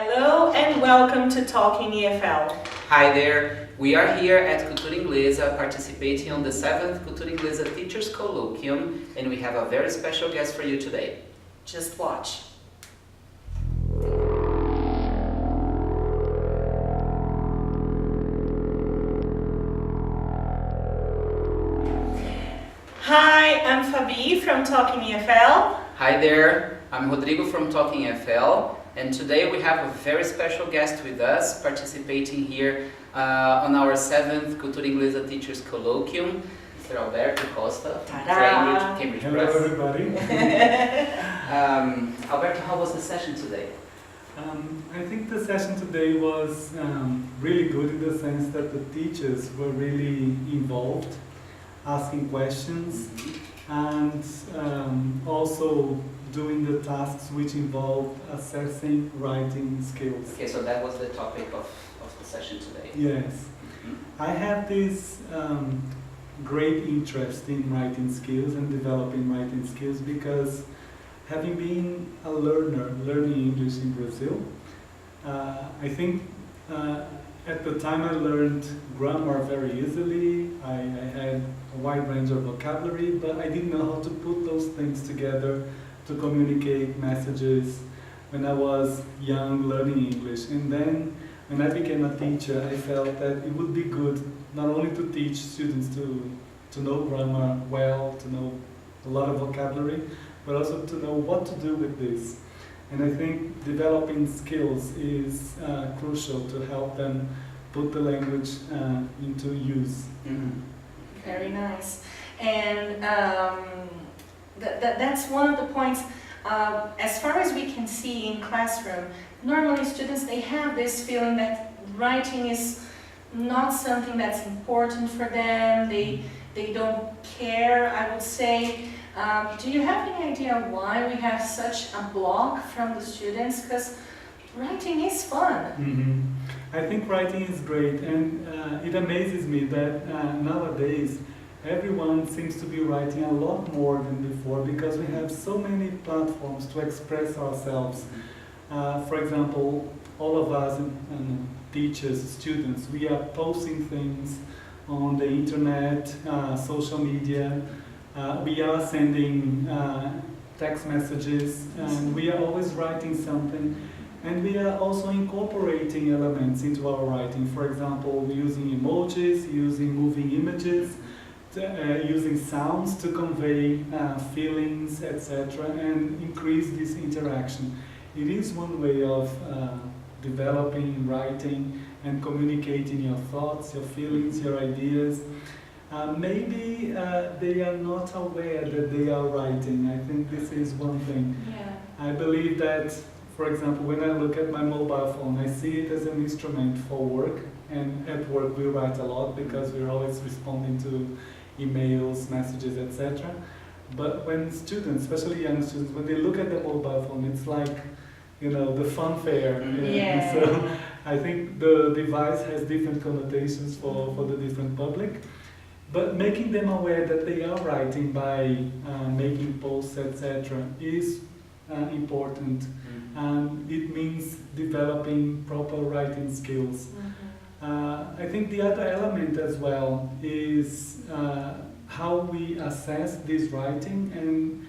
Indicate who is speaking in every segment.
Speaker 1: Hello and welcome to Talking EFL.
Speaker 2: Hi there, we are here at Cultura Inglesa participating on the 7th Cultura Inglesa Teachers Colloquium, and we have a very special guest for you today.
Speaker 1: Just watch. Hi, I'm Fabi from Talking EFL.
Speaker 2: Hi there, I'm Rodrigo from Talking EFL, and today we have a very special guest with us participating here on our 7th Cultura Inglesa Teachers Colloquium, Mr. Alberto Costa, Cambridge
Speaker 3: Hello
Speaker 2: Press.
Speaker 3: everybody.
Speaker 2: Alberto, how was the session today?
Speaker 3: I think the session today was really good in the sense that the teachers were really involved, asking questions and also doing the tasks which involved assessing writing skills.
Speaker 2: Okay, so that was the topic of the session today.
Speaker 3: Yes. I have this great interest in writing skills and developing writing skills because having been a learner, learning English in Brazil, I think at the time I learned grammar very easily. I had a wide range of vocabulary, but I didn't know how to put those things together to communicate messages when I was young learning English. And then when I became a teacher, I felt that it would be good not only to teach students to know grammar well, to know a lot of vocabulary, but also to know what to do with this. And I think developing skills is crucial to help them put the language into use.
Speaker 2: Mm-hmm.
Speaker 1: Very nice. And that's one of the points, as far as we can see in classroom, normally students, they have this feeling that writing is not something that's important for them, they don't care, I would say. Do you have any idea why we have such a block from the students? Because writing is fun.
Speaker 3: Mm-hmm. I think writing is great, and it amazes me that nowadays everyone seems to be writing a lot more than before because we have so many platforms to express ourselves. For example, all of us, teachers, students, we are posting things on the internet, social media. We are sending text messages, and we are always writing something, and we are also incorporating elements into our writing. For example, using emojis, using moving images, using sounds to convey feelings, etc., and increase this interaction. It is one way of developing writing and communicating your thoughts, your feelings, your ideas. Maybe they are not aware that they are writing. I think this is one thing.
Speaker 1: Yeah.
Speaker 3: I believe that, for example, when I look at my mobile phone, I see it as an instrument for work. And at work we write a lot because we're always responding to emails, messages, etc. But when students, especially young students, when they look at the mobile phone, it's like, you know, the funfair.
Speaker 1: Yeah.
Speaker 3: So I think the device has different connotations for the different public. But making them aware that they are writing by making posts, etc., is important.
Speaker 2: Mm-hmm.
Speaker 3: And it means developing proper writing skills.
Speaker 1: Mm-hmm.
Speaker 3: I think the other element as well is how we assess this writing, and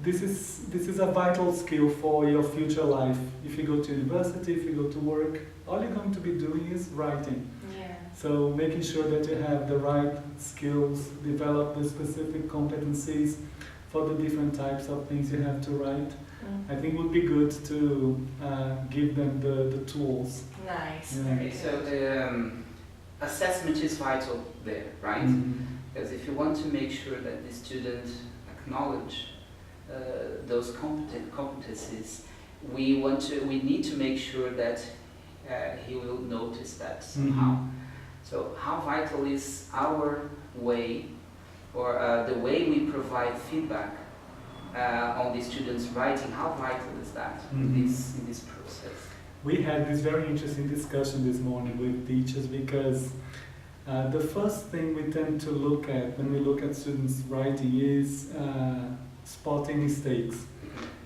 Speaker 3: this is a vital skill for your future life. If you go to university, if you go to work, all you're going to be doing is writing.
Speaker 1: Yeah.
Speaker 3: So making sure that you have the right skills, develop the specific competencies for the different types of things you have to write.
Speaker 1: Mm-hmm.
Speaker 3: I think it would be good to give them the tools.
Speaker 1: Nice.
Speaker 3: Yeah.
Speaker 2: Okay, so assessment is vital there, right?
Speaker 3: Mm-hmm.
Speaker 2: Because if you want to make sure that the student acknowledge those competencies, we need to make sure that he will notice that somehow.
Speaker 3: Mm-hmm.
Speaker 2: So how vital is our way, or the way we provide feedback on the students' writing? How vital is that in this process?
Speaker 3: We had this very interesting discussion this morning with teachers because the first thing we tend to look at when we look at students' writing is spotting mistakes.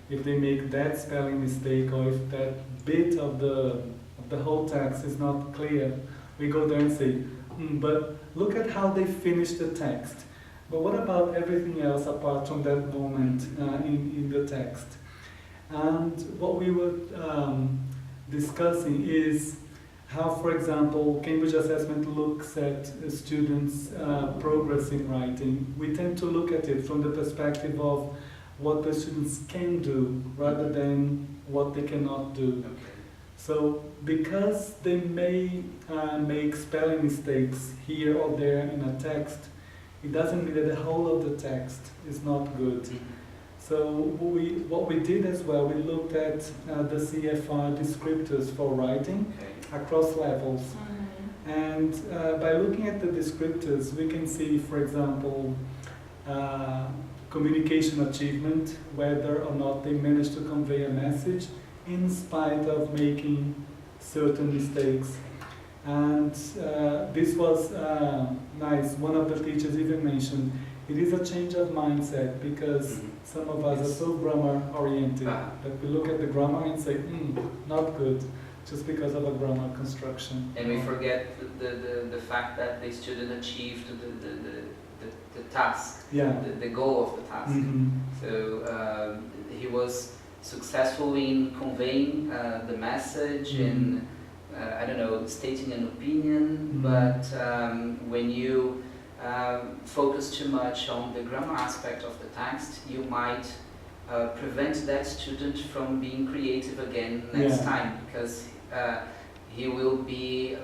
Speaker 3: If they make that spelling mistake or if that bit of the whole text is not clear, we go there and say, but look at how they finished the text. But what about everything else apart from that moment in the text? And what we were discussing is how, for example, Cambridge Assessment looks at students' progress in writing. We tend to look at it from the perspective of what the students can do rather than what they cannot do.
Speaker 2: Okay.
Speaker 3: So because they may make spelling mistakes here or there in a text, it doesn't mean that the whole of the text is not good. So what we did as well, we looked at the CFR descriptors for writing across levels. And by looking at the descriptors, we can see, for example, communication achievement, whether or not they managed to convey a message in spite of making certain mistakes. And this was nice. One of the teachers even mentioned, it is a change of mindset because some of us are so grammar oriented that we look at the grammar and say, not good, just because of a grammar construction.
Speaker 2: And we forget the fact that the student achieved the task, the goal of the task. So he was successful in conveying the message and I don't know, stating an opinion, but when you focus too much on the grammar aspect of the text, you might prevent that student from being creative again next time, because he will be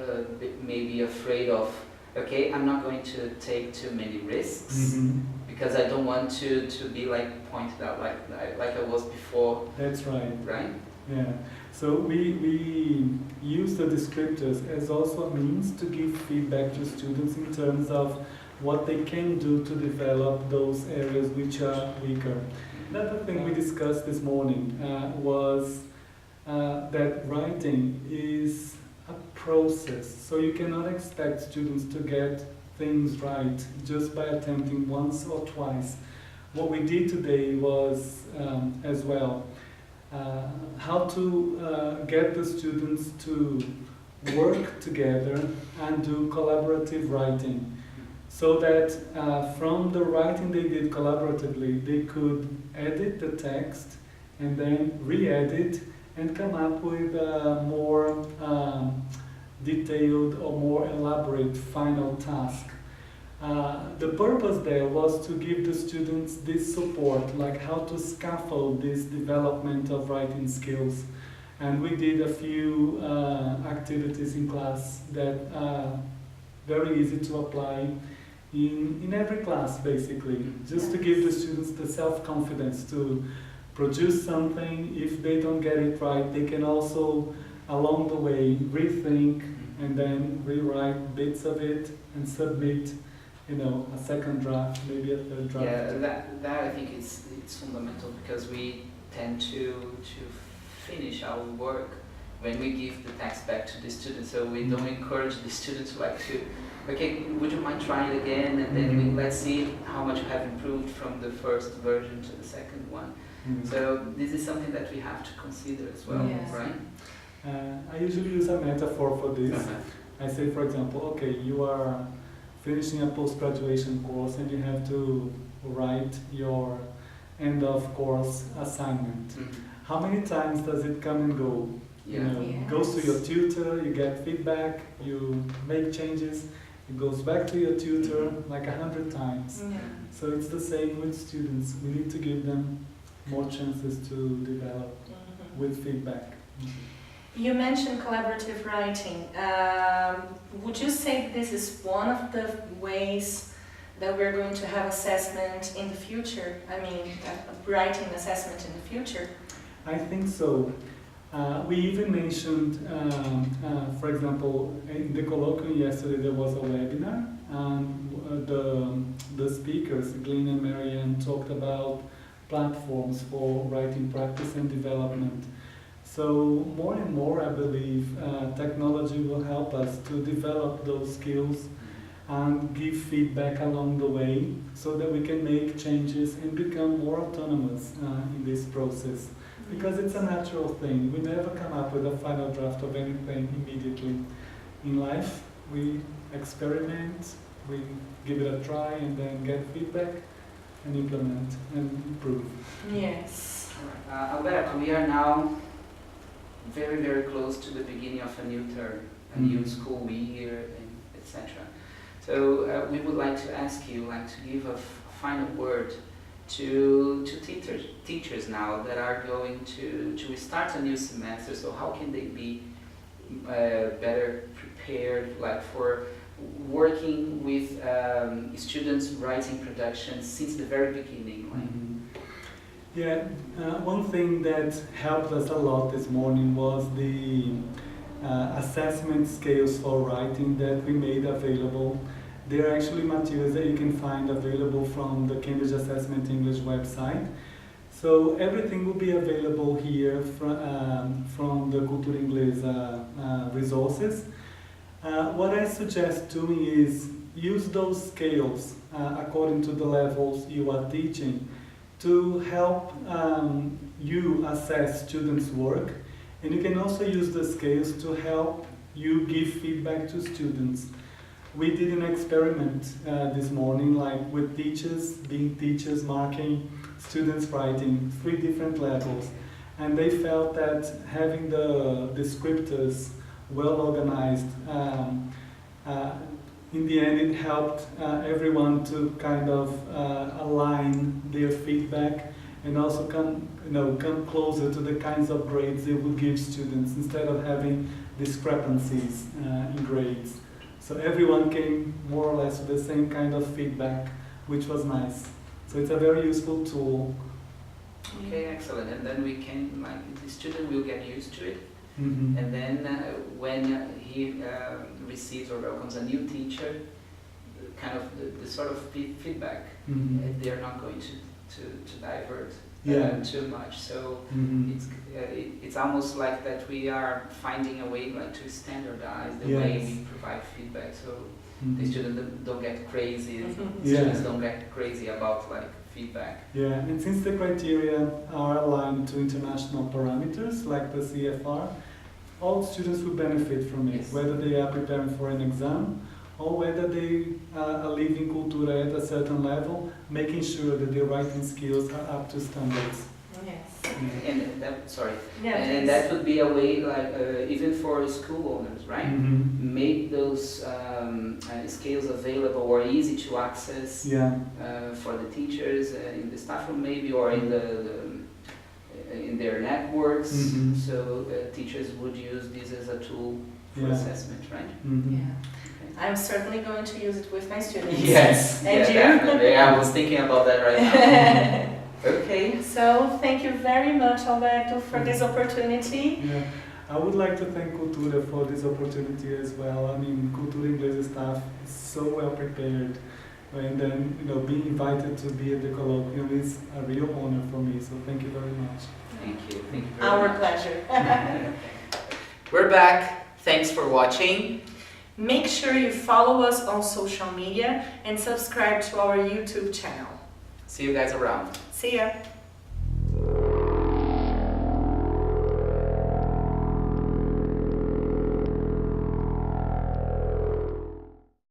Speaker 2: maybe afraid of, okay, I'm not going to take too many risks because I don't want to be like pointed out like I was before.
Speaker 3: That's right.
Speaker 2: Right?
Speaker 3: Yeah. So we use the descriptors as also a means to give feedback to students in terms of what they can do to develop those areas which are weaker. Another thing we discussed this morning was that writing is a process. So you cannot expect students to get things right just by attempting once or twice. What we did today was as well how to get the students to work together and do collaborative writing, so that from the writing they did collaboratively, they could edit the text and then re-edit and come up with a more detailed or more elaborate final task. The purpose there was to give the students this support, like how to scaffold this development of writing skills. And we did a few activities in class that are very easy to apply in every class, basically, just to give the students the self-confidence to produce something. If they don't get it right, they can also, along the way, rethink and then rewrite bits of it and submit, a second draft, maybe a third draft.
Speaker 2: Yeah, that I think it's fundamental, because we tend to finish our work when we give the text back to the student. So we don't encourage the student to okay, would you mind trying again, and then let's see how much you have improved from the first version to the second one. So this is something that we have to consider as well, right?
Speaker 3: I usually use a metaphor for this. I say, for example, okay, you are finishing a post-graduation course and you have to write your end of course assignment. How many times does it come and go? Goes to your tutor, you get feedback, you make changes, it goes back to your tutor like 100 times. So it's the same with students. We need to give them more chances to develop with feedback.
Speaker 1: You mentioned collaborative writing. Would you say this is one of the ways that we're going to have assessment in the future? I mean, writing assessment in the future? I
Speaker 3: think so. We even mentioned, for example, in the colloquium yesterday there was a webinar, and the speakers, Glenn and Marianne, talked about platforms for writing practice and development. So more and more, I believe, technology will help us to develop those skills and give feedback along the way, so that we can make changes and become more autonomous in this process. because it's a natural thing. We never come up with a final draft of anything immediately. In life, we experiment, we give it a try, and then get feedback and implement and improve.
Speaker 1: Yes.
Speaker 2: Alberto, we are now very, very close to the beginning of a new term, a new school year, etc. So we would like to ask you, to give a final word to teachers now that are going to start a new semester. So how can they be better prepared, for working with students writing productions since the very beginning?
Speaker 3: Yeah, one thing that helped us a lot this morning was the assessment scales for writing that we made available. They're actually materials that you can find available from the Cambridge Assessment English website. So everything will be available here from the Cultura Inglesa resources. What I suggest doing is use those scales according to the levels you are teaching to help you assess students' work, and you can also use the scales to help you give feedback to students. We did an experiment this morning, with teachers marking students' writing, 3 different levels, and they felt that having the descriptors well organized, in the end it helped everyone to kind of align their feedback and also come closer to the kinds of grades they would give students instead of having discrepancies in grades. So everyone came more or less with the same kind of feedback, which was nice. So it's a very useful tool.
Speaker 2: Okay, excellent. And then we can, the student will get used to it.
Speaker 3: Mm-hmm.
Speaker 2: And then when he receives or welcomes a new teacher, kind of the sort of feedback,
Speaker 3: Mm-hmm.
Speaker 2: they're not going to divert too much. So
Speaker 3: Mm-hmm.
Speaker 2: it's almost like that we are finding a way to standardize the way we provide feedback. So
Speaker 3: Mm-hmm.
Speaker 2: the students don't get crazy.
Speaker 3: Yeah.
Speaker 2: Students don't get crazy about feedback.
Speaker 3: Yeah, and since the criteria are aligned to international parameters like the CFR, all students will benefit from it,
Speaker 2: Yes.
Speaker 3: whether they are preparing for an exam or whether they are living cultura at a certain level, making sure that their writing skills are up to standards.
Speaker 1: Yes.
Speaker 3: Yeah.
Speaker 2: And that, sorry,
Speaker 1: Yeah,
Speaker 2: and that would be a way, even for school owners, right?
Speaker 3: Mm-hmm.
Speaker 2: Make those scales available or easy to access
Speaker 3: Yeah.
Speaker 2: for the teachers in the staff room, maybe, or in in their networks.
Speaker 3: Mhm.
Speaker 2: So teachers would use this as a tool for
Speaker 3: Yeah.
Speaker 2: assessment, right?
Speaker 3: Mm-hmm.
Speaker 1: Yeah. I'm certainly going to use it with my students.
Speaker 2: Yes,
Speaker 1: And you?
Speaker 2: definitely. I was thinking about that right now. Okay.
Speaker 1: So thank you very much, Alberto, for this opportunity.
Speaker 3: Yeah, I would like to thank Cultura for this opportunity as well. I mean, Cultura Inglesa staff is so well prepared, and then being invited to be at the colloquium is a real honor for me. So thank you very much.
Speaker 2: Thank you. Thank you very
Speaker 1: Our
Speaker 2: much.
Speaker 1: pleasure.
Speaker 2: We're back. Thanks for watching.
Speaker 1: Make sure you follow us on social media and subscribe to our YouTube channel.
Speaker 2: See you guys around.
Speaker 1: See ya!